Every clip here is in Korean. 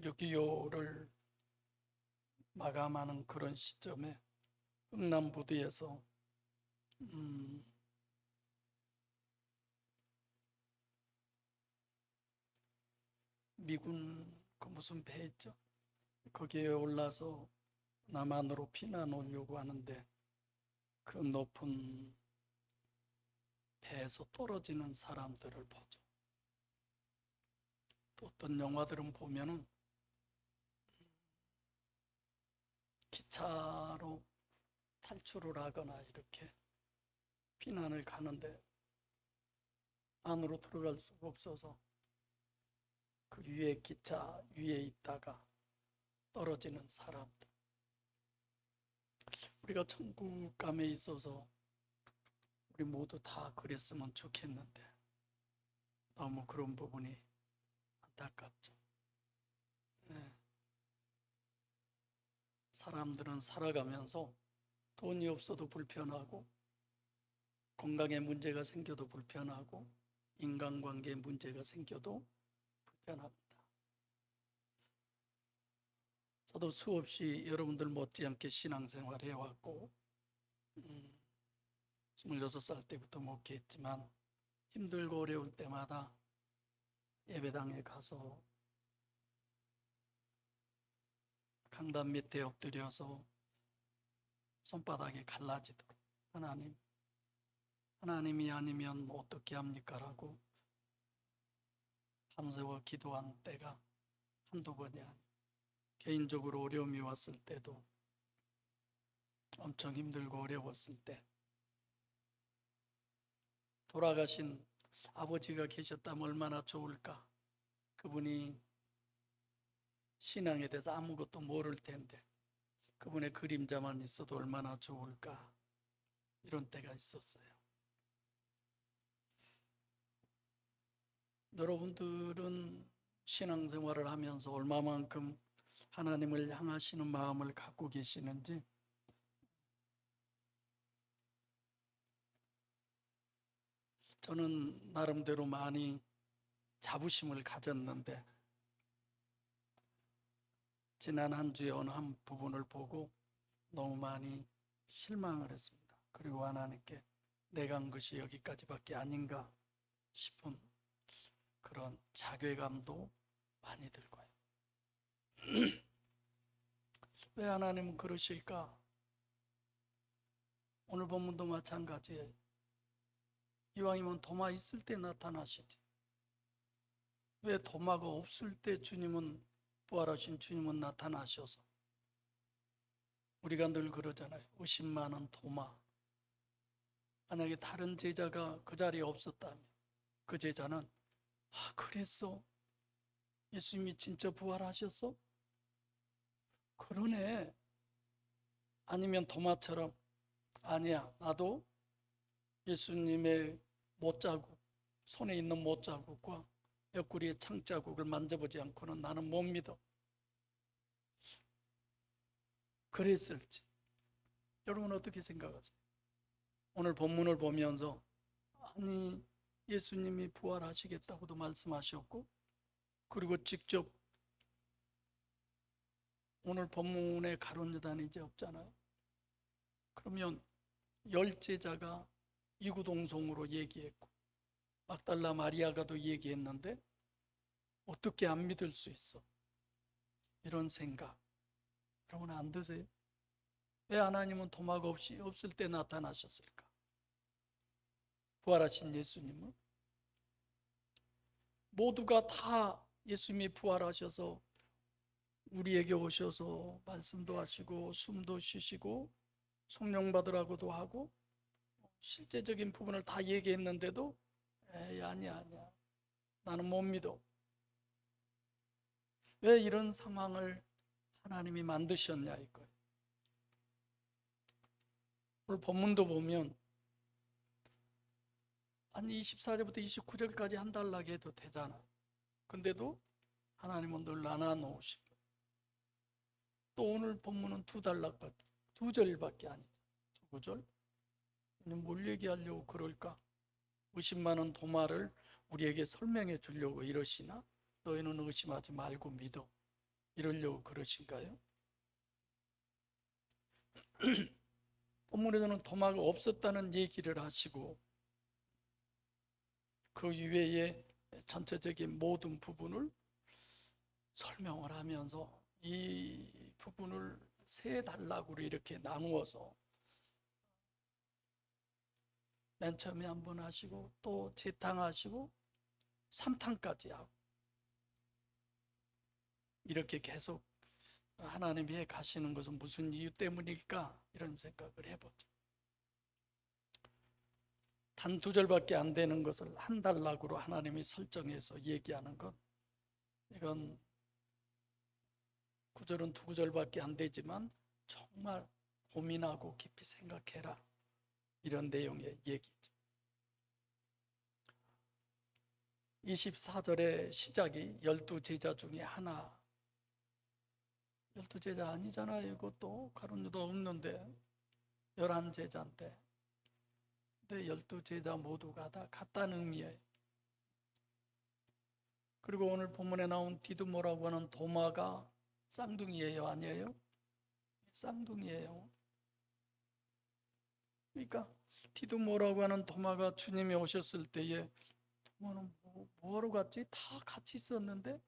6.25를 마감하는 그런 시점에 흥남부두에서 미군 그 무슨 배 있죠? 거기에 올라서 남한으로 피난 오려고 하는데 그 높은 배에서 떨어지는 사람들을 보죠. 또 어떤 영화들은 보면은 기차로 탈출을 하거나 이렇게 피난을 가는데 안으로 들어갈 수가 없어서 그 위에 기차 위에 있다가 떨어지는 사람들. 우리가 천국감에 있어서 우리 모두 다 그랬으면 좋겠는데 너무 그런 부분이 안타깝죠. 네. 사람들은 살아가면서 돈이 없어도 불편하고 건강에 문제가 생겨도 불편하고 인간관계에 문제가 생겨도 불편합니다. 저도 수없이 여러분들 못지않게 신앙생활 해왔고 26살 때부터 목회했지만 힘들고 어려울 때마다 예배당에 가서 강단 밑에 엎드려서 손바닥에 갈라지도록 하나님이 아니면 어떻게 합니까? 라고 밤새워 기도한 때가 한두 번이 아니에요. 개인적으로 어려움이 왔을 때도 엄청 힘들고 어려웠을 때 돌아가신 아버지가 계셨다면 얼마나 좋을까? 그분이 신앙에 대해서 아무것도 모를 텐데 그분의 그림자만 있어도 얼마나 좋을까? 이런 때가 있었어요. 여러분들은 신앙생활을 하면서 얼마만큼 하나님을 향하시는 마음을 갖고 계시는지 저는 나름대로 많이 자부심을 가졌는데 지난 한 주에 어느 한 부분을 보고 너무 많이 실망을 했습니다. 그리고 하나님께 내가 한 것이 여기까지밖에 아닌가 싶은 그런 자괴감도 많이 들고요. 왜 하나님은 그러실까? 오늘 본문도 마찬가지예요. 이왕이면 도마 있을 때 나타나시지. 왜 도마가 없을 때 주님은 부활하신 주님은 나타나셔서 우리가 늘 그러잖아요. 의심많은 도마. 만약에 다른 제자가 그 자리에 없었다면 그 제자는 그랬어? 예수님이 진짜 부활하셨어? 그러네. 아니면 도마처럼 아니야, 나도 예수님의 못자국, 손에 있는 못자국과 옆구리의 창자국을 만져보지 않고는 나는 못 믿어. 그랬을지 여러분 어떻게 생각하세요? 오늘 본문을 보면서 아니 예수님이 부활하시겠다고도 말씀하셨고 그리고 직접 오늘 본문에 가룟 유다는 이제 없잖아요. 그러면 열 제자가 이구동성으로 얘기했고 막달라 마리아가도 얘기했는데 어떻게 안 믿을 수 있어? 이런 생각 여러분 안 드세요? 왜 하나님은 도마가 없을 때 나타나셨을까? 부활하신 예수님은 모두가 다 예수님이 부활하셔서 우리에게 오셔서 말씀도 하시고 숨도 쉬시고 성령 받으라고도 하고 실제적인 부분을 다 얘기했는데도 에이 아니야 나는 못 믿어. 왜 이런 상황을 하나님이 만드셨냐 이거예요. 오늘 본문도 보면 아니 24절부터 29절까지 한 달나게 해도 되잖아. 근데도 하나님은 늘 나눠놓으시고 또 오늘 본문은 두 절밖에 아니죠. 두 구절. 뭘 얘기하려고 그럴까? 의심 많은 도마를 우리에게 설명해 주려고 이러시나? 너희는 의심하지 말고 믿어. 이러려고 그러신가요? 본문에서는 도마가 없었다는 얘기를 하시고 그 이외에 전체적인 모든 부분을 설명을 하면서 이 부분을 세 단락으로 이렇게 나누어서 맨 처음에 한번 하시고 또 재탕하시고 3탕까지 하고 이렇게 계속 하나님이 해 가시는 것은 무슨 이유 때문일까? 이런 생각을 해보죠. 단 2절밖에 안 되는 것을 한 단락으로 하나님이 설정해서 얘기하는 것, 이건 9절은 2구절밖에 안 되지만 정말 고민하고 깊이 생각해라, 이런 내용의 얘기죠. 24절의 시작이 12제자 중에 하나, 12제자 아니잖아요. 이것도 가룟 유다 없는데 11제자인데, 근데 12제자 모두가 다 같다는 의미예요. 그리고 오늘 본문에 나온 디두모라고 하는 도마가 쌍둥이예요, 아니에요? 쌍둥이예요. 그러니까 디두모라고 하는 도마가 주님이 오셨을 때에 도마는 뭐하러 갔지? 다 같이 있었는데,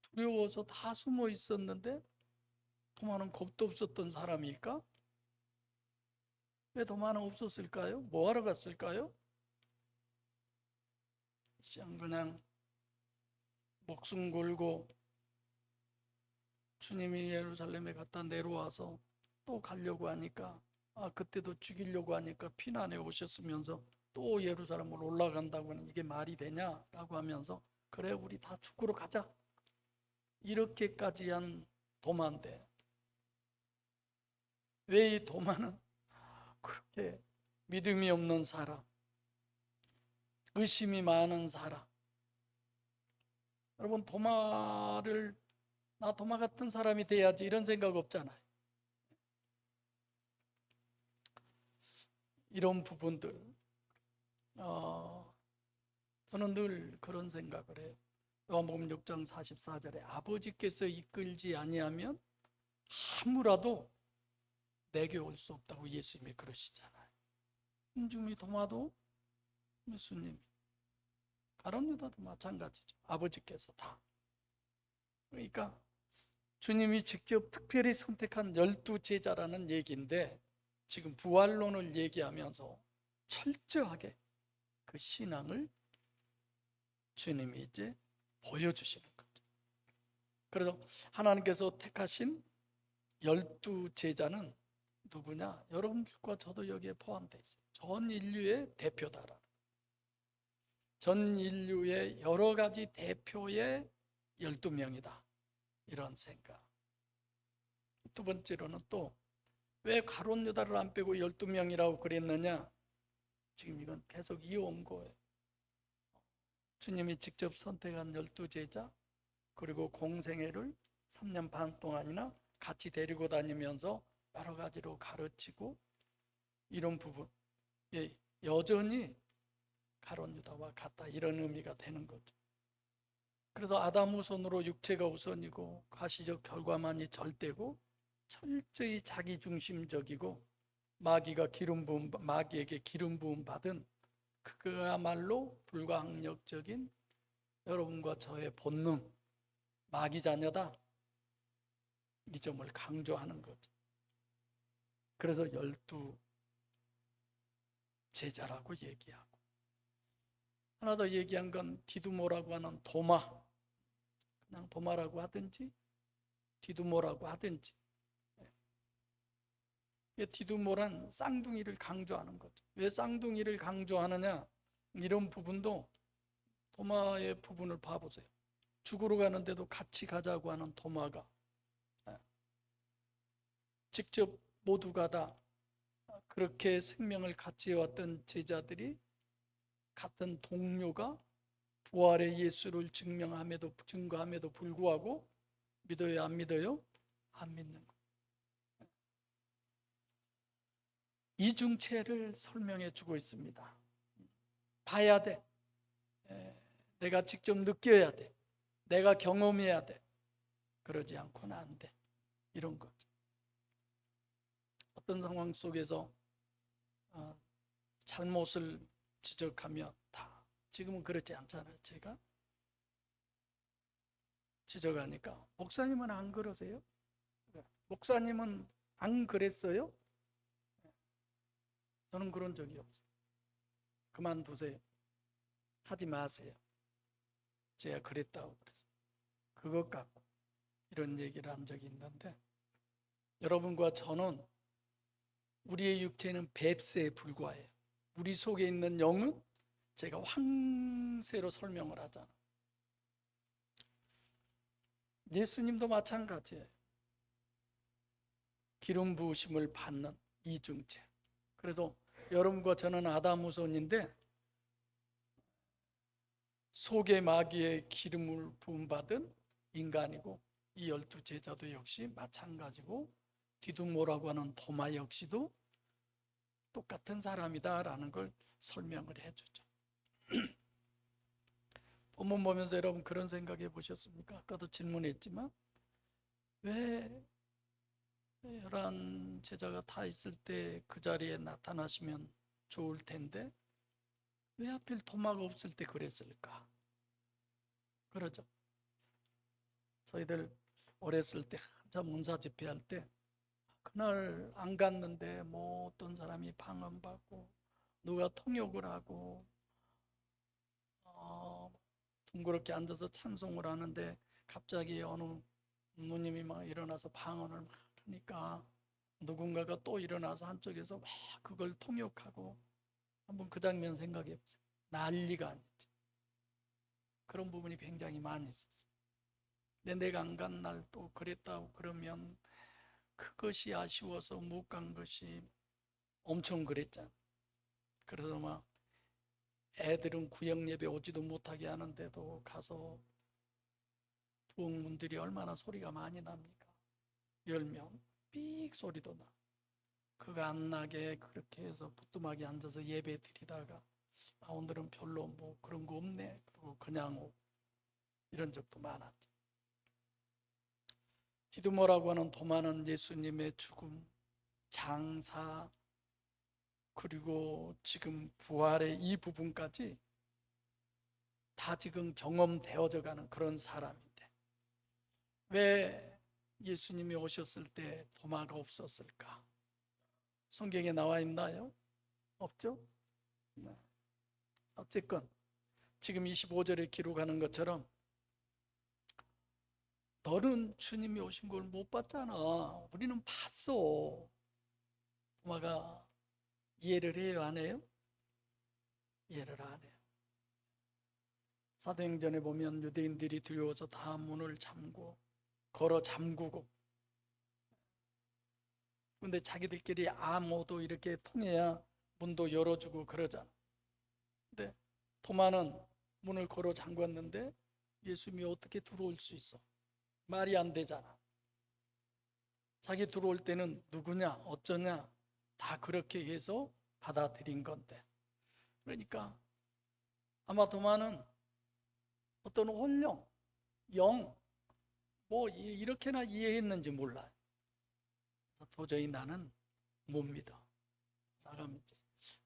두려워서 다 숨어 있었는데 도마는 겁도 없었던 사람일까? 왜 도마는 없었을까요? 뭐하러 갔을까요? 그냥 목숨 걸고 주님이 예루살렘에 갔다 내려와서 또 가려고 하니까, 그때도 죽이려고 하니까 피난해 오셨으면서 또 예루살렘으로 올라간다고 하는 이게 말이 되냐라고 하면서, 그래 우리 다 죽으러 가자, 이렇게까지 한 도마인데, 왜 이 도마는 그렇게 믿음이 없는 사람, 의심이 많은 사람, 여러분 도마를 나 도마 같은 사람이 돼야지 이런 생각 없잖아요. 이런 부분들, 저는 늘 그런 생각을 해요. 요한복음 6장 44절에 아버지께서 이끌지 아니하면 아무라도 내게 올 수 없다고 예수님이 그러시잖아요. hin중이 도마도 예수님, 가룟 유다도 마찬가지죠. 아버지께서 다. 그러니까 주님이 직접 특별히 선택한 12제자라는 얘기인데, 지금 부활론을 얘기하면서 철저하게 그 신앙을 주님이 이제 보여주시는 거죠. 그래서 하나님께서 택하신 12제자는 누구냐? 여러분들과 저도 여기에 포함되어 있어요. 전 인류의 대표다라. 전 인류의 여러 가지 대표의 12명이다, 이런 생각. 두 번째로는 또 왜 가룟 유다를 안 빼고 12명이라고 그랬느냐? 지금 이건 계속 이어온 거예요. 주님이 직접 선택한 12제자, 그리고 공생애를 3년 반 동안이나 같이 데리고 다니면서 여러 가지로 가르치고, 이런 부분, 여전히 가룟 유다와 같다, 이런 의미가 되는 거죠. 그래서 아담 우선으로 육체가 우선이고 가시적 결과만이 절대고, 철저히 자기중심적이고, 마귀에게 기름 부음 받은 그야말로 불가항력적인 여러분과 저의 본능, 마귀 자녀다, 이 점을 강조하는 거죠. 그래서 12제자라고 얘기하고, 하나 더 얘기한 건 디두모라고 하는 도마, 그냥 도마라고 하든지 디두모라고 하든지, 디두모란 쌍둥이를 강조하는 거죠. 왜 쌍둥이를 강조하느냐? 이런 부분도 도마의 부분을 봐보세요. 죽으러 가는데도 같이 가자고 하는 도마가, 직접 모두가 다 그렇게 생명을 같이 해왔던 제자들이, 같은 동료가 부활의 예수를 증거함에도 불구하고 믿어요, 안 믿어요? 안 믿는 거예요. 이중체를 설명해 주고 있습니다. 봐야 돼. 내가 직접 느껴야 돼. 내가 경험해야 돼. 그러지 않고는 안 돼. 이런 거죠. 어떤 상황 속에서 잘못을 지적하면 다, 지금은 그렇지 않잖아요. 제가 지적하니까 목사님은 안 그러세요? 목사님은 안 그랬어요? 저는 그런 적이 없어요. 그만두세요. 하지 마세요. 제가 그랬다고 그랬어요. 그것 갖고 이런 얘기를 한 적이 있는데, 여러분과 저는 우리의 육체는 뱁새에 불과해요. 우리 속에 있는 영은 제가 황새로 설명을 하잖아요. 예수님도 마찬가지예요. 기름 부으심을 받는 이중체. 그래서 여러분과 저는 아담 후손인데 속의 마귀의 기름을 부음받은 인간이고, 이 12제자도 역시 마찬가지고, 디두모라고 하는 도마 역시도 똑같은 사람이다라는 걸 설명을 해주죠. 본문 보면서 여러분 그런 생각해 보셨습니까? 아까도 질문했지만 왜 11 제자가 다 있을 때 그 자리에 나타나시면 좋을 텐데 왜 하필 도마가 없을 때 그랬을까? 그러죠. 저희들 어렸을 때 한참 문사 집회할 때 그날 안 갔는데 뭐 어떤 사람이 방언받고 누가 통역을 하고 둥그렇게 앉아서 찬송을 하는데 갑자기 어느 누님이 막 일어나서 방언을 막 하니까 누군가가 또 일어나서 한쪽에서 막 그걸 통역하고, 한번 그 장면 생각해 보세요. 난리가 아니지. 그런 부분이 굉장히 많이 있었어요. 근데 내가 안 간 날 또 그랬다고 그러면 그것이 아쉬워서 못 간 것이 엄청 그랬잖아. 그래서 막 애들은 구역 예배 오지도 못하게 하는데도 가서 부흥문들이 얼마나 소리가 많이 납니까? 10명 삑 소리도 나. 그거 안 나게 그렇게 해서 부뚜막에 앉아서 예배 드리다가 오늘은 별로 뭐 그런 거 없네, 그리고 그냥 오고, 이런 적도 많았죠. 디두모라고 하는 도마는 예수님의 죽음, 장사, 그리고 지금 부활의 이 부분까지 다 지금 경험되어져 가는 그런 사람인데 왜 예수님이 오셨을 때 도마가 없었을까? 성경에 나와 있나요? 없죠? 네. 어쨌건 지금 25절에 기록하는 것처럼 너는 주님이 오신 걸 못 봤잖아. 우리는 봤어. 도마가 이해를 해요, 안 해요? 이해를 안 해요. 사도행전에 보면 유대인들이 두려워서 다 문을 걸어 잠그고, 근데 자기들끼리 아무도 이렇게 통해야 문도 열어주고 그러잖아. 근데 도마는 문을 걸어 잠궜는데 예수님이 어떻게 들어올 수 있어? 말이 안 되잖아. 자기 들어올 때는 누구냐, 어쩌냐, 다 그렇게 해서 받아들인 건데. 그러니까 아마 도마는 어떤 혼령, 영, 뭐 이렇게나 이해했는지 몰라요. 도저히 나는 못 믿어. 나가면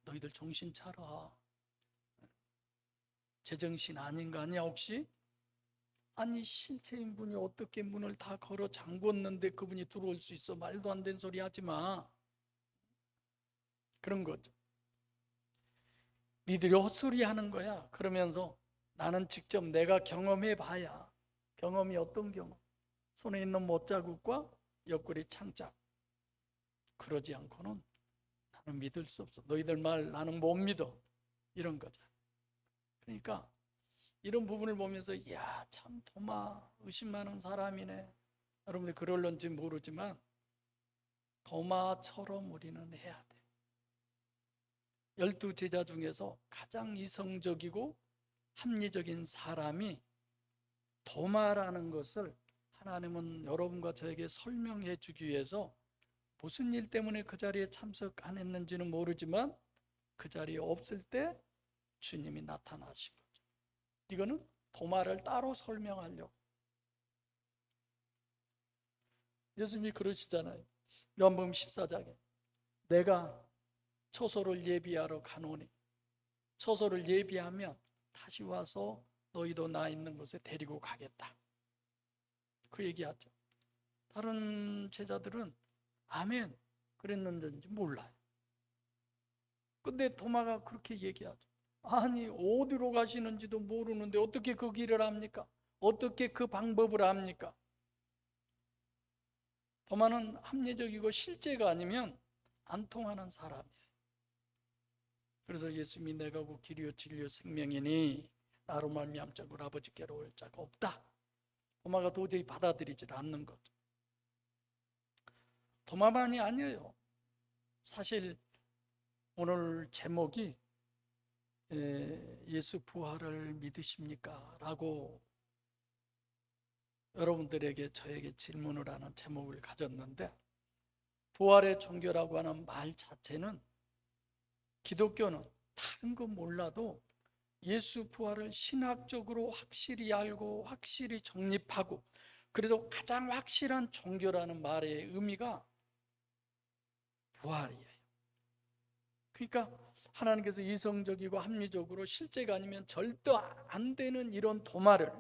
너희들 정신 차려. 제정신 아닌 거 아니야 혹시? 아니 실체인 분이 어떻게 문을 다 걸어 잠궜는데 그분이 들어올 수 있어? 말도 안 되는 소리 하지 마. 그런 거죠. 니들이 헛소리 하는 거야. 그러면서 나는 직접 내가 경험해 봐야. 경험이 어떤 경험? 손에 있는 못자국과 옆구리 창자. 그러지 않고는 나는 믿을 수 없어. 너희들 말 나는 못 믿어. 이런 거죠. 그러니까 이런 부분을 보면서 야, 참 도마 의심 많은 사람이네. 여러분들 그럴런지 모르지만 도마처럼 우리는 해야 돼. 12제자 중에서 가장 이성적이고 합리적인 사람이 도마라는 것을 하나님은 여러분과 저에게 설명해 주기 위해서 무슨 일 때문에 그 자리에 참석 안 했는지는 모르지만 그 자리에 없을 때 주님이 나타나신 거죠. 이거는 도마를 따로 설명하려고. 예수님이 그러시잖아요. 요한복음 14장에 내가 초소를 예비하러 가노니 초소를 예비하면 다시 와서 너희도 나 있는 곳에 데리고 가겠다. 그 얘기하죠. 다른 제자들은 아멘 그랬는지 몰라요. 근데 도마가 그렇게 얘기하죠. 아니 어디로 가시는지도 모르는데 어떻게 그 길을 압니까? 어떻게 그 방법을 압니까? 도마는 합리적이고 실제가 아니면 안 통하는 사람이에요. 그래서 예수님이 내가 그 길이요 진리요 생명이니 나로 말미암자 그 아버지께로 올 자가 없다. 도마가 도저히 받아들이질 않는 거죠. 도마만이 아니에요. 사실 오늘 제목이 예수 부활을 믿으십니까? 라고 여러분들에게 저에게 질문을 하는 제목을 가졌는데, 부활의 종교라고 하는 말 자체는 기독교는 다른 건 몰라도 예수 부활을 신학적으로 확실히 알고 확실히 정립하고, 그래도 가장 확실한 종교라는 말의 의미가 부활이에요. 그러니까 하나님께서 이성적이고 합리적으로 실제가 아니면 절대 안 되는 이런 도마를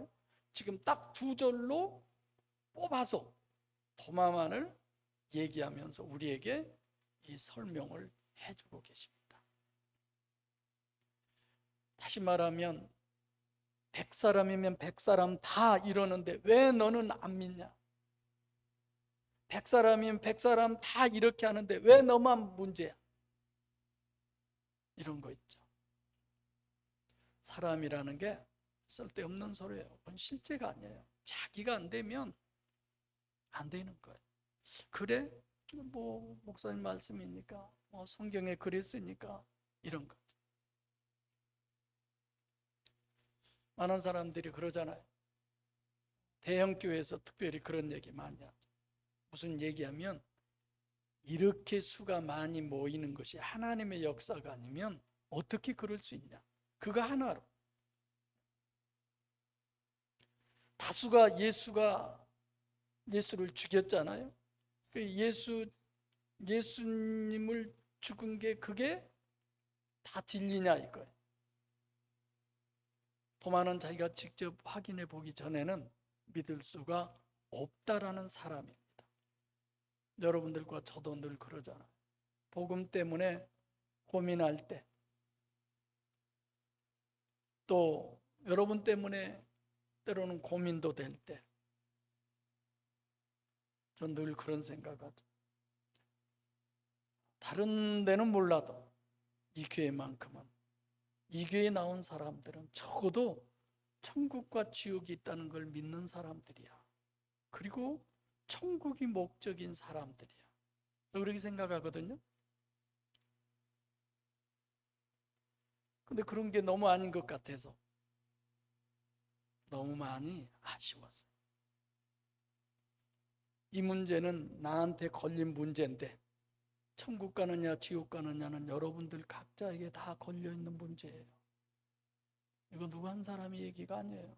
지금 딱 두 절로 뽑아서 도마만을 얘기하면서 우리에게 이 설명을 해주고 계십니다. 다시 말하면 100사람이면 100사람 다 이러는데 왜 너는 안 믿냐? 100사람이면 100사람 다 이렇게 하는데 왜 너만 문제야? 이런 거 있죠. 사람이라는 게 쓸데없는 소리예요. 그건 실제가 아니에요. 자기가 안 되면 안 되는 거예요. 그래? 뭐 목사님 말씀이니까, 뭐 성경에 그랬으니까 이런 거. 많은 사람들이 그러잖아요. 대형 교회에서 특별히 그런 얘기 많이 하죠. 무슨 얘기하면 이렇게 수가 많이 모이는 것이 하나님의 역사가 아니면 어떻게 그럴 수 있냐? 그거 하나로 다수가 예수를 죽였잖아요. 예수님을 죽은 게 그게 다 진리냐 이거예요. 도마는 자기가 직접 확인해 보기 전에는 믿을 수가 없다라는 사람입니다. 여러분들과 저도 늘 그러잖아요. 복음 때문에 고민할 때, 또 여러분 때문에 때로는 고민도 될 때, 전 늘 그런 생각하죠. 다른 데는 몰라도 이 교회만큼은, 이 교회에 나온 사람들은 적어도 천국과 지옥이 있다는 걸 믿는 사람들이야. 그리고 천국이 목적인 사람들이야. 그렇게 생각하거든요. 근데 그런 게 너무 아닌 것 같아서 너무 많이 아쉬웠어요. 이 문제는 나한테 걸린 문제인데 천국 가느냐 지옥 가느냐는 여러분들 각자에게 다 걸려있는 문제예요. 이거 누구 한 사람의 얘기가 아니에요.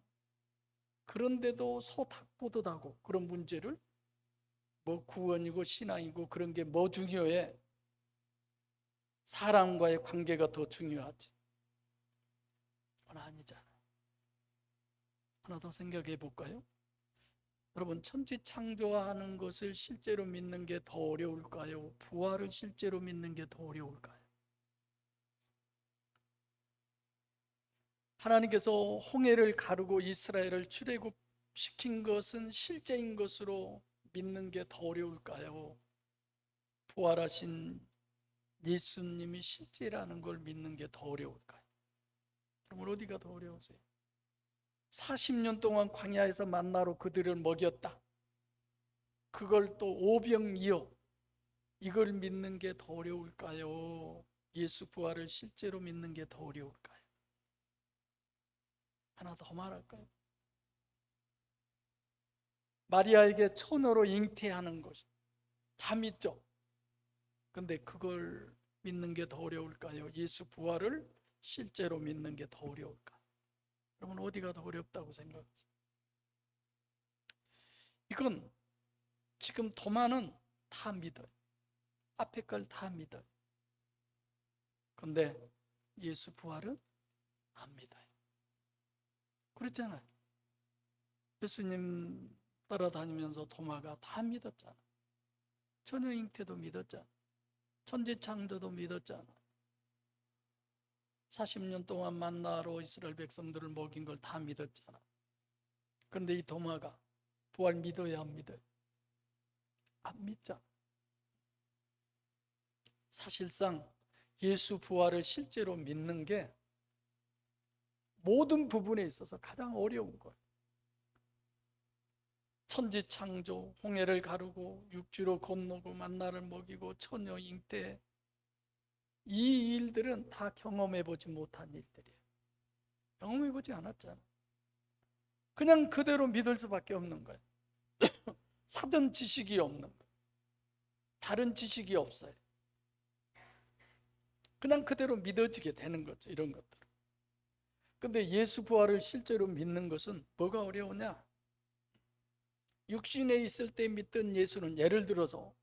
그런데도 소탁보듯하고 그런 문제를 뭐 구원이고 신앙이고 그런 게 뭐 중요해? 사람과의 관계가 더 중요하지. 그건 아니잖아요. 하나 더 생각해 볼까요? 여러분, 천지 창조하는 것을 실제로 믿는 게 더 어려울까요? 부활을 실제로 믿는 게 더 어려울까요? 하나님께서 홍해를 가르고 이스라엘을 출애굽시킨 것은 실제인 것으로 믿는 게 더 어려울까요? 부활하신 예수님이 실제라는 걸 믿는 게 더 어려울까요? 그럼 어디가 더 어려우세요? 40년 동안 광야에서 만나로 그들을 먹였다. 그걸 또 오병이어 이걸 믿는 게 더 어려울까요? 예수 부활을 실제로 믿는 게 더 어려울까요? 하나 더 말할까요? 마리아에게 처녀로 잉태하는 것 다 믿죠. 근데 그걸 믿는 게 더 어려울까요? 예수 부활을 실제로 믿는 게 더 어려울까요? 그러면 어디가 더 어렵다고 생각하세요? 이건 지금 도마는 다 믿어요. 앞에 걸 다 믿어요. 근데 예수 부활은 안 믿어요. 그렇잖아요. 예수님 따라다니면서 도마가 다 믿었잖아. 처녀 잉태도 믿었잖아. 천지창조도 믿었잖아. 40년 동안 만나로 이스라엘 백성들을 먹인 걸 다 믿었잖아. 그런데 이 도마가 부활 믿어야 안 믿어요? 안 믿잖아. 사실상 예수 부활을 실제로 믿는 게 모든 부분에 있어서 가장 어려운 거예요. 천지창조, 홍해를 가르고 육지로 건너고 만나를 먹이고 처녀 잉태, 이 일들은 다 경험해보지 못한 일들이에요. 경험해보지 않았잖아. 그냥 그대로 믿을 수밖에 없는 거예요. 사전 지식이 없는 거예요. 다른 지식이 없어요. 그냥 그대로 믿어지게 되는 거죠. 이런 것들. 근데 예수 부활을 실제로 믿는 것은 뭐가 어려우냐? 육신에 있을 때 믿던 예수는 예를 들어서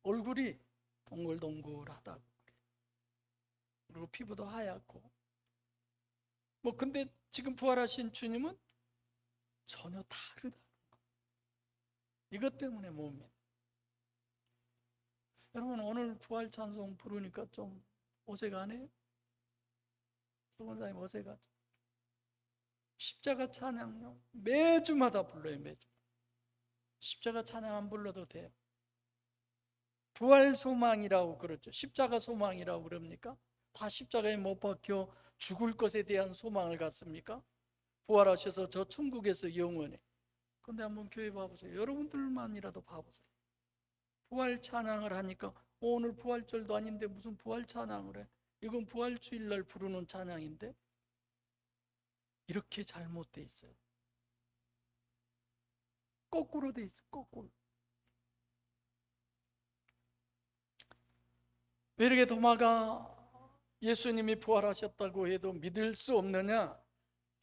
얼굴이 동글동글하다고, 그리고 피부도 하얗고, 근데 지금 부활하신 주님은 전혀 다르다. 이것 때문에 못 믿어. 여러분, 오늘 부활 찬송 부르니까 좀 어색하네요. 소원사님 어색하죠. 십자가 찬양요 매주마다 불러요. 매주. 십자가 찬양 안 불러도 돼요. 부활 소망이라고 그러죠. 십자가 소망이라고 그럽니까? 다 십자가에 못 박혀 죽을 것에 대한 소망을 갖습니까? 부활하셔서 저 천국에서 영원히. 근데 한번 교회 봐보세요. 여러분들만이라도 봐보세요. 부활 찬양을 하니까 오늘 부활절도 아닌데 무슨 부활 찬양을 해? 이건 부활주일날 부르는 찬양인데. 이렇게 잘못돼 있어요. 거꾸로 돼 있어. 거꾸로. 왜 이렇게 도마가 예수님이 부활하셨다고 해도 믿을 수 없느냐?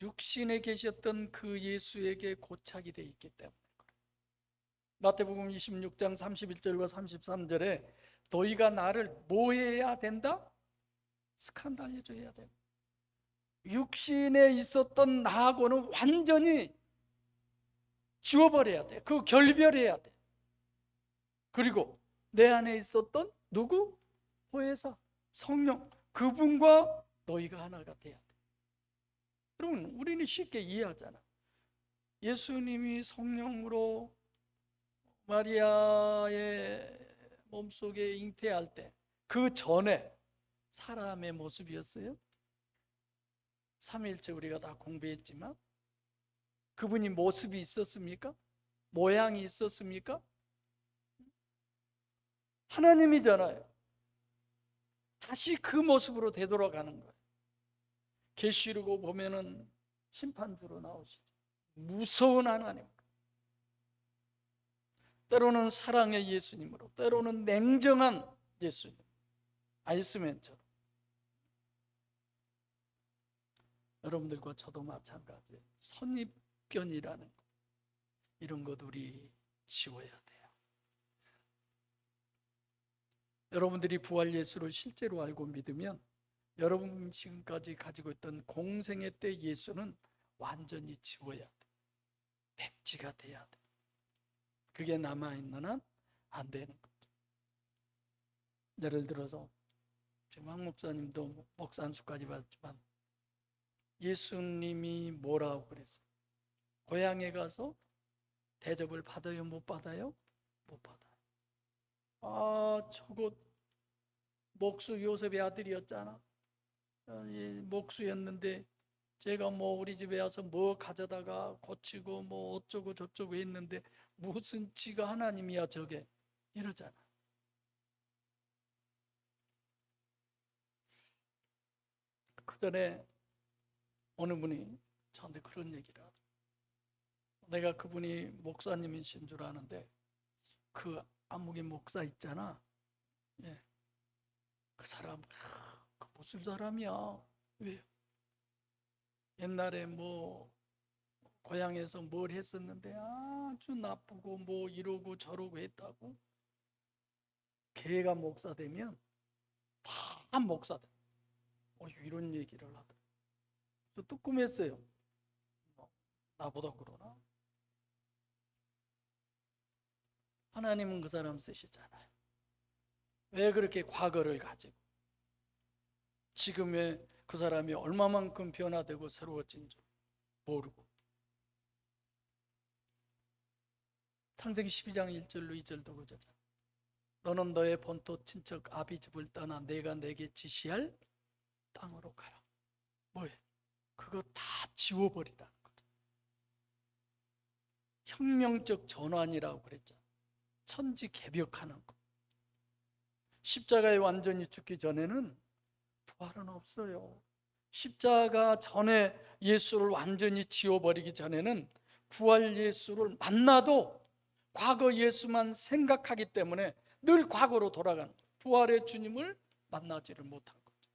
육신에 계셨던 그 예수에게 고착이 돼 있기 때문에. 마태복음 26장 31절과 33절에 너희가 나를 뭐 해야 된다? 스칸달리조 해야 된다. 육신에 있었던 나하고는 완전히 지워버려야 돼. 그 결별해야 돼. 그리고 내 안에 있었던 누구? 보혜사 성령, 그분과 너희가 하나가 돼야 돼. 여러분, 우리는 쉽게 이해하잖아. 예수님이 성령으로 마리아의 몸속에 잉태할 때 그 전에 사람의 모습이었어요. 삼위일체 우리가 다 공부했지만 그분이 모습이 있었습니까? 모양이 있었습니까? 하나님이잖아요. 다시 그 모습으로 되돌아가는 거예요. 계시록 보면은 심판주로 나오시죠. 무서운 하나님. 때로는 사랑의 예수님으로, 때로는 냉정한 예수님, 아이스맨처럼. 여러분들과 저도 마찬가지예요. 선입견이라는 것, 이런 것 우리 지워야 돼요. 여러분들이 부활 예수를 실제로 알고 믿으면 여러분 지금까지 가지고 있던 공생애 때 예수는 완전히 지워야 돼. 백지가 돼야 돼. 그게 남아있는 한 안 되는 거죠. 예를 들어서 지금 황 목사님도 목사 안수까지 받았지만 예수님이 뭐라고 그랬어요? 고향에 가서 대접을 받아요? 못 받아요? 못 받아요. 저거 목수 요셉의 아들이었잖아. 목수였는데 제가 우리 집에 와서 가져다가 고치고 어쩌고 저쩌고 했는데 무슨 지가 하나님이야 저게, 이러잖아. 그 전에 어느 분이 저한테 그런 얘기를 하더라고요. 내가 그분이 목사님이신 줄 아는데 그 안목의 목사 있잖아. 예. 그 사람 그 무슨 사람이야? 왜? 옛날에 고향에서 뭘 했었는데 아주 나쁘고 뭐 이러고 저러고 했다고. 걔가 목사 되면 다 목사 돼. 이런 얘기를 하더라고요. 또 뜨끔했어요. 나보다 그러나? 하나님은 그 사람 쓰시잖아요. 왜 그렇게 과거를 가지고 지금의 그 사람이 얼마만큼 변화되고 새로워진 줄 모르고. 창세기 12장 1절로 2절도 그러잖아요. 너는 너의 본토 친척 아비 집을 떠나 내가 내게 지시할 땅으로 가라. 뭐예요? 그거 다 지워버리라는 거죠. 혁명적 전환이라고 그랬잖아요. 천지개벽하는 거. 십자가에 완전히 죽기 전에는 부활은 없어요. 십자가 전에 예수를 완전히 지워버리기 전에는 부활 예수를 만나도 과거 예수만 생각하기 때문에 늘 과거로 돌아가는 거예요. 부활의 주님을 만나지를 못한 거죠.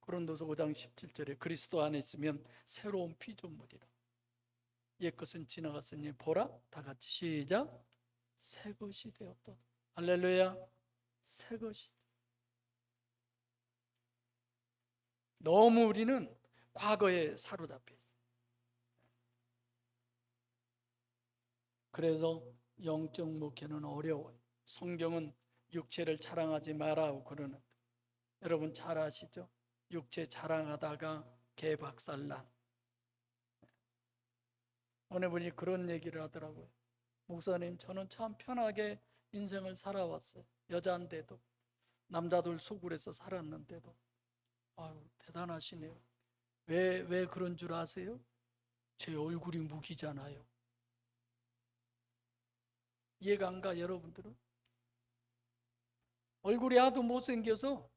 고린도서 5장 17절에 그리스도 안에 있으면 새로운 피조물이라. 옛것은 지나갔으니 보라, 다 같이 시작, 새 것이 되었다. 할렐루야. 새 것이. 너무 우리는 과거에 사로잡혀 있어요. 그래서 영적 목회는 어려워요. 성경은 육체를 자랑하지 마라고 그러는데 여러분 잘 아시죠? 육체 자랑하다가 개박살난. 어느 분이 그런 얘기를 하더라고요. 목사님, 저는 참 편하게 인생을 살아왔어요. 여자인데도 남자들 소굴에서 살았는데도. 아유, 대단하시네요. 왜 그런 줄 아세요? 제 얼굴이 무기잖아요. 이해가 안 가, 여러분들은? 얼굴이 하도 못생겨서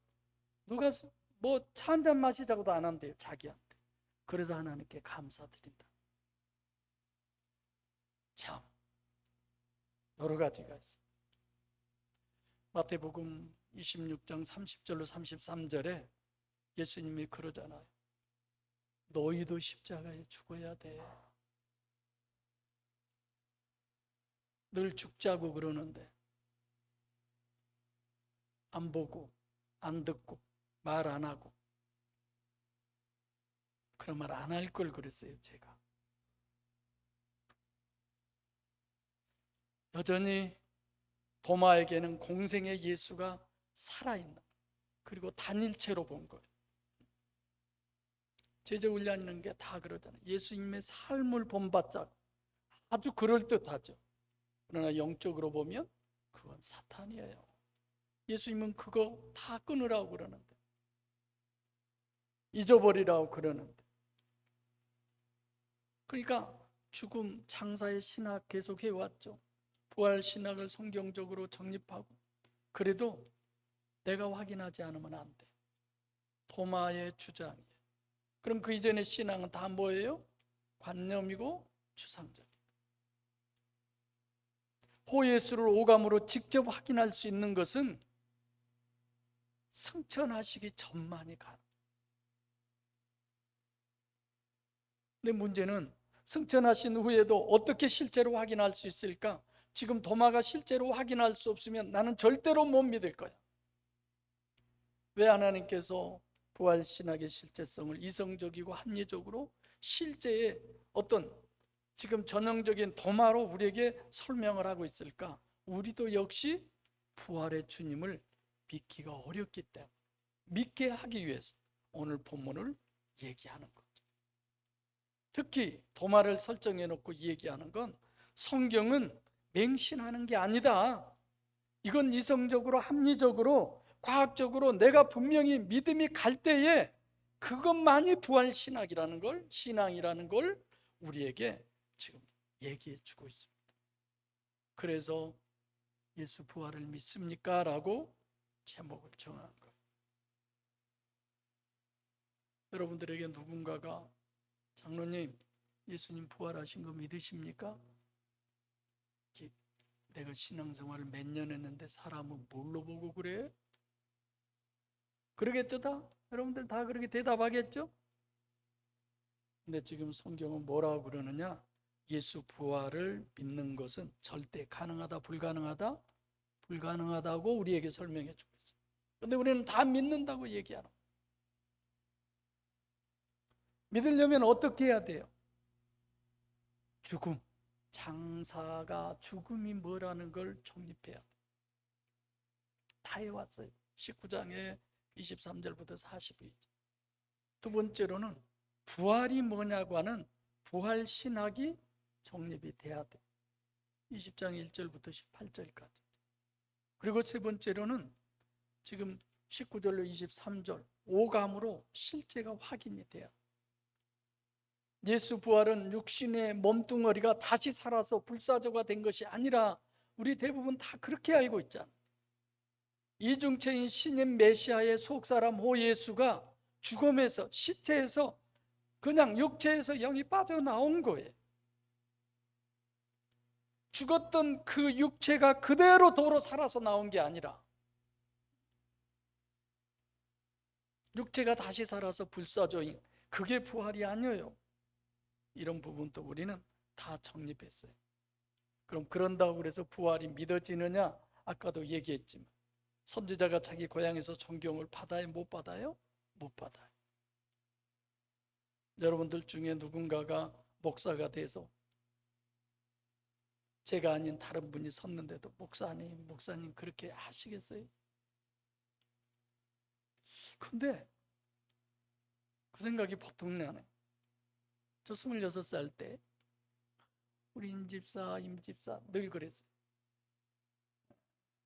누가 뭐 차 한잔 마시자고도 안 한대요, 자기한테. 그래서 하나님께 감사드린다. 참 여러 가지가 있어요. 마태복음 26장 30절로 33절에 예수님이 그러잖아요. 너희도 십자가에 죽어야 돼. 늘 죽자고 그러는데 안 보고 안 듣고 말 안 하고. 그런 말 안 할 걸 그랬어요, 제가. 여전히 도마에게는 공생의 예수가 살아있는, 그리고 단일체로 본 거예요. 제자훈련이라는 게 다 그러잖아요. 예수님의 삶을 본받자 아주 그럴듯하죠. 그러나 영적으로 보면 그건 사탄이에요. 예수님은 그거 다 끊으라고 그러는데, 잊어버리라고 그러는데. 그러니까 죽음 장사의 신학 계속 해왔죠. 부활 신학을 성경적으로 정립하고. 그래도 내가 확인하지 않으면 안 돼. 도마의 주장이에요. 그럼 그 이전의 신앙은 다 뭐예요? 관념이고 추상적. 호예수를 오감으로 직접 확인할 수 있는 것은 승천하시기 전만이 가능. 근데 문제는 승천하신 후에도 어떻게 실제로 확인할 수 있을까? 지금 도마가 실제로 확인할 수 없으면 나는 절대로 못 믿을 거야. 왜 하나님께서 부활 신학의 실제성을 이성적이고 합리적으로 실제의 어떤 지금 전형적인 도마로 우리에게 설명을 하고 있을까? 우리도 역시 부활의 주님을 믿기가 어렵기 때문에 믿게 하기 위해서 오늘 본문을 얘기하는 거죠. 특히 도마를 설정해 놓고 얘기하는 건 성경은 맹신하는 게 아니다. 이건 이성적으로 합리적으로 과학적으로 내가 분명히 믿음이 갈 때에 그것만이 부활 신학이라는 걸, 신앙이라는 걸 우리에게 지금 얘기해 주고 있습니다. 그래서 예수 부활을 믿습니까? 라고 제목을 정한 거예요. 여러분들에게 누군가가 장로님, 예수님 부활하신 거 믿으십니까? 내가 신앙생활을 몇 년 했는데 사람을 뭘로 보고 그래? 그러겠죠? 다? 여러분들 다 그렇게 대답하겠죠? 근데 지금 성경은 뭐라고 그러느냐? 예수 부활을 믿는 것은 절대 가능하다, 불가능하다? 불가능하다고 우리에게 설명해 주고 있어요. 근데 우리는 다 믿는다고 얘기하는 거예요. 믿으려면 어떻게 해야 돼요? 죽음. 장사가 죽음이 뭐라는 걸 정립해야 돼요. 다 해왔어요. 19장에 23절부터 42절. 두 번째로는 부활이 뭐냐고 하는 부활 신학이 정립이 돼야 돼. 20장 1절부터 18절까지. 그리고 세 번째로는 지금 19절로 23절 오감으로 실제가 확인이 돼요. 예수 부활은 육신의 몸뚱어리가 다시 살아서 불사조가 된 것이 아니라 우리 대부분 다 그렇게 알고 있잖아. 이중체인 신인 메시아의 속사람 호 예수가 죽음에서, 시체에서, 그냥 육체에서 영이 빠져나온 거예요. 죽었던 그 육체가 그대로 도로 살아서 나온 게 아니라 육체가 다시 살아서 불사조인, 그게 부활이 아니에요. 이런 부분도 우리는 다 정립했어요. 그럼 그런다고 그래서 부활이 믿어지느냐? 아까도 얘기했지만 선지자가 자기 고향에서 존경을 받아요? 못 받아요? 못 받아요. 여러분들 중에 누군가가 목사가 돼서 제가 아닌 다른 분이 섰는데도 목사님 그렇게 하시겠어요? 근데 그 생각이 보통 나네. 저 26살 때 우리 임집사 늘 그랬어요.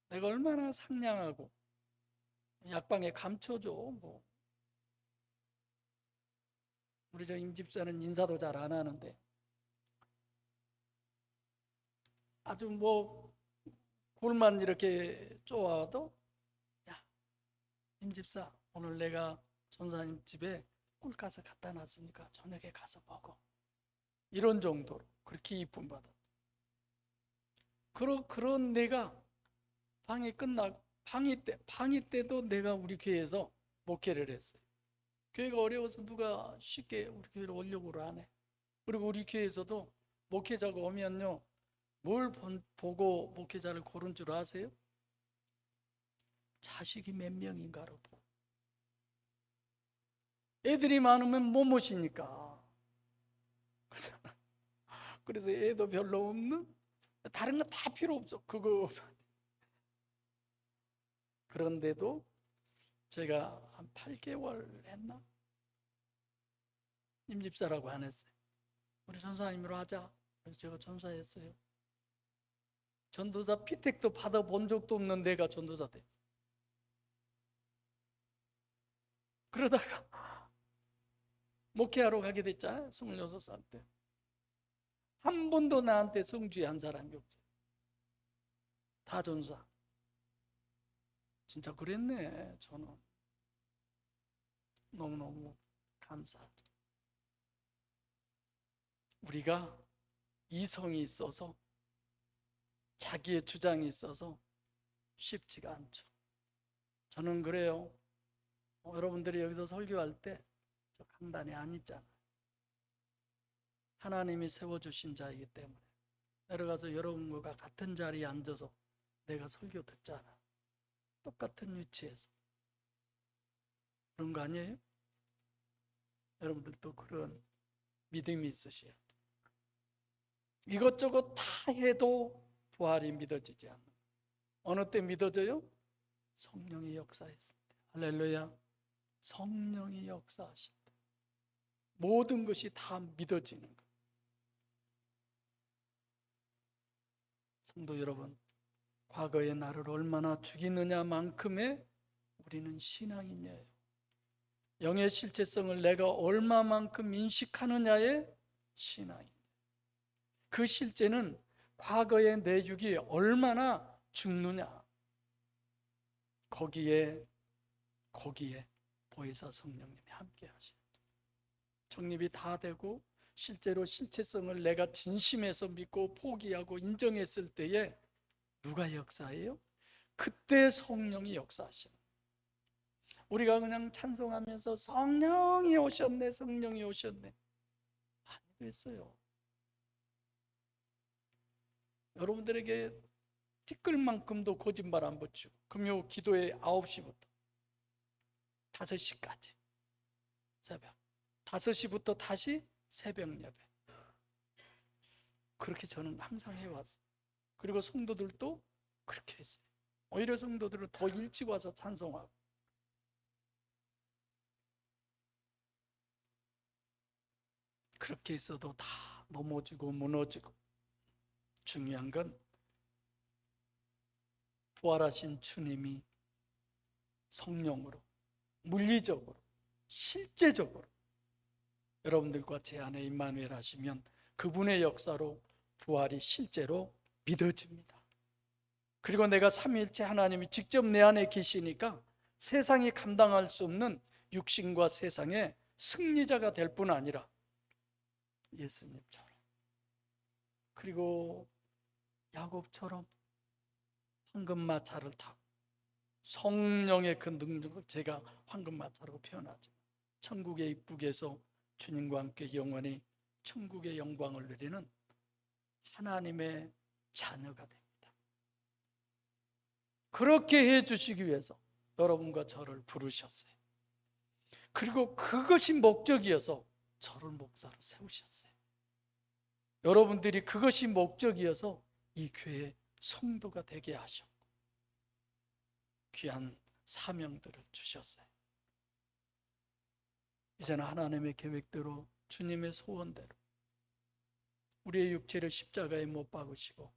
내가 얼마나 상냥하고 약방에 감춰줘. 뭐 우리 저 임집사는 인사도 잘 안 하는데 아주 뭐 굴만 이렇게 쪼아도 야 임집사 오늘 내가 전사님 집에 꿀 가서 갖다 놨으니까 저녁에 가서 먹어. 이런 정도로 그렇게 이쁨 받아. 그런 내가 방위 때도 내가 우리 교회에서 목회를 했어요. 교회가 어려워서 누가 쉽게 우리 교회로 오려고 안 해. 그리고 우리 교회에서도 목회자가 오면요, 뭘 보고 목회자를 고른 줄 아세요? 자식이 몇 명인가를 보고. 애들이 많으면 못 모시니까. 그래서 애도 별로 없는, 다른 거 다 필요 없어. 그거. 그런데도 제가 한 8개월 했나? 임집사라고 안 했어요. 우리 전사님으로 하자. 그래서 제가 전사했어요. 전도사 피택도 받아본 적도 없는 내가 전도사 됐어요. 그러다가 목회하러 가게 됐잖아요. 26살 때. 한 번도 나한테 성주에 한 사람이 없어요. 다 전사. 진짜 그랬네. 저는 너무너무 감사하죠. 우리가 이성이 있어서 자기의 주장이 있어서 쉽지가 않죠. 저는 그래요. 여러분들이 여기서 설교할 때 저 강단에 안 있잖아요. 하나님이 세워주신 자이기 때문에 내려가서 여러분과 같은 자리에 앉아서 내가 설교 듣잖아. 똑같은 위치에서. 그런 거 아니에요? 여러분들도 그런 믿음이 있으셔야 돼요. 이것저것 다 해도 부활이 믿어지지 않는. 어느 때 믿어져요? 성령의 역사했을 때. 할렐루야. 성령이 역사하실 때 모든 것이 다 믿어지는 거예요. 성도 여러분, 과거의 나를 얼마나 죽이느냐만큼의 우리는 신앙인이에요. 영의 실체성을 내가 얼마만큼 인식하느냐의 신앙입니다. 그 실제는 과거의 내 육이 얼마나 죽느냐, 거기에 보혜사 성령님이 함께 하셔요. 정립이 다 되고 실제로 실체성을 내가 진심에서 믿고 포기하고 인정했을 때에 누가 역사해요? 그때 성령이 역사하시는. 우리가 그냥 찬송하면서 성령이 오셨네, 성령이 오셨네. 했어요. 여러분들에게 티끌만큼도 거짓말 안 붙이고 금요 기도에 9시부터 5시까지 새벽 5시부터 다시 새벽 예배, 그렇게 저는 항상 해왔어요. 그리고 성도들도 그렇게 했어요. 오히려 성도들은 더 일찍 와서 찬송하고. 그렇게 있어도 다 넘어지고 무너지고, 중요한 건 부활하신 주님이 성령으로, 물리적으로, 실제적으로 여러분들과 제 안에 임마누엘 하시면 그분의 역사로 부활이 실제로 믿어집니다. 그리고 내가 삼위일체 하나님이 직접 내 안에 계시니까 세상이 감당할 수 없는 육신과 세상의 승리자가 될 뿐 아니라 예수님처럼, 그리고 야곱처럼 황금마차를 타고, 성령의 그 능력을 제가 황금마차라고 표현하죠. 천국의 입국에서 주님과 함께 영원히 천국의 영광을 누리는 하나님의 자녀가 됩니다. 그렇게 해주시기 위해서 여러분과 저를 부르셨어요. 그리고 그것이 목적이어서 저를 목사로 세우셨어요. 여러분들이 그것이 목적이어서 이 교회 성도가 되게 하셨고 귀한 사명들을 주셨어요. 이제는 하나님의 계획대로, 주님의 소원대로 우리의 육체를 십자가에 못 박으시고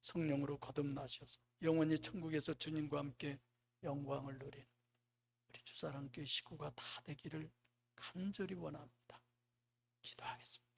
성령으로 거듭나셔서 영원히 천국에서 주님과 함께 영광을 누리는 우리 주사랑교회 식구가 다 되기를 간절히 원합니다. 기도하겠습니다.